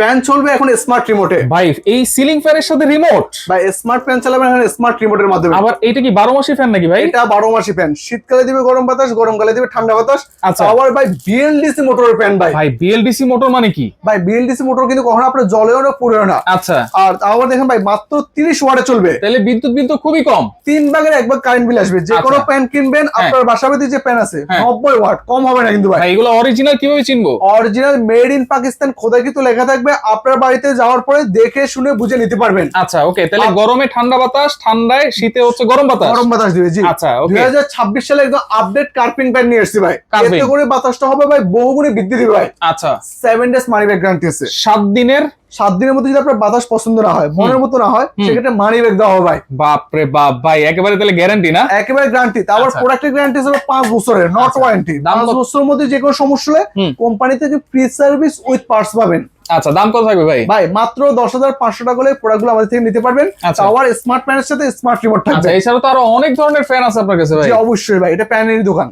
Fan চলবে এখন smart রিমোটে। ভাই এই সিলিং ফ্যানের সাথে রিমোট? ভাই স্মার্ট ফ্যান চালাবেন এখন স্মার্ট রিমোটের মাধ্যমে। আবার এটা কি 12 মাসি ফ্যান নাকি ভাই? এটা 12 মাসি ফ্যান, শীতকালে দিবে গরম বাতাস, গরমকালে দিবে ঠান্ডা বাতাস। আচ্ছা। আবার ভাই বিএলডিসি মোটরের ফ্যান ভাই। ভাই বিএলডিসি মোটর মানে কি? ভাই বিএলডিসি মোটর কিন্তু কখনো আপনার জ্বলেও না পুড়েও না। আচ্ছা। আর আবার দেখেন ভাই মাত্র 30 ওয়াটে চলবে। তাহলে বিদ্যুৎ বিল তো খুবই কম। 3 ভাগের 1 ভাগ কারেন্ট বিল আসবে। যে কোনো আচ্ছা। ফ্যান কিনবেন আপনার বাসাবাড়িতে যে ফ্যান আছে হ্যাঁ। 90 ওয়াট কম হবে না কিন্তু ভাই। ভাই এগুলো অরিজিনাল কিভাবে চিনবো? অরিজিনাল মেড ইন পাকিস্তান খোদাইকৃত লেখা থাকবে, আপনার বাড়িতে যাওয়ার পরে দেখে শুনে বুঝে নিতে পারবেন। আচ্ছা ওকে, তাহলে গরমে ঠান্ডা বাতাস, ঠান্ডায় শীতে হচ্ছে গরম বাতাস। গরম বাতাস দিবে জি। আচ্ছা ওকে। 2026 সালে একদম আপডেট কার্পিং প্যান নিয়ে এসেছি ভাই। কার্পিং। এতে করে বাতাসটা হবে ভাই বহুগুণে বৃদ্ধি দিবে ভাই। আচ্ছা 7 ডেজ মানি ব্যাক গ্যারান্টি আছে। 7 দিনের 7 দিনের মধ্যে যদি আপনার বাতাস পছন্দ না হয়, মনের মতো না হয়, সেক্ষেত্রে মানি ব্যাক দেওয়া হবে ভাই। বাপ রে বাপ ভাই, একেবারে তাহলে গ্যারান্টি না? একেবারে গ্যারান্টি। তারপর আচ্ছা। প্রোডাক্টের গ্যারান্টি হবে 5 বছরের, নট ওয়ারেন্টি। দাম 5 কত? বছরের মধ্যে যে কোনো সমস্যা হলে কোম্পানি থেকে ফ্রি সার্ভিস উইথ পার্টস পাবেন। আচ্ছা দাম কত থাকবে ভাই? ভাই মাত্র 10,500 টাকা করে প্রোডাক্টগুলো আমাদের থেকে নিতে পারবেন। আচ্ছা। আবার স্মার্ট প্যানের সাথে স্মার্ট রিমোট থাকবে। আচ্ছা এছাড়া তো আরো অনেক ধরনের ফ্যান আছে আপনার কাছে ভাই। জি অবশ্যই ভাই, এটা প্যানেরই দোকান।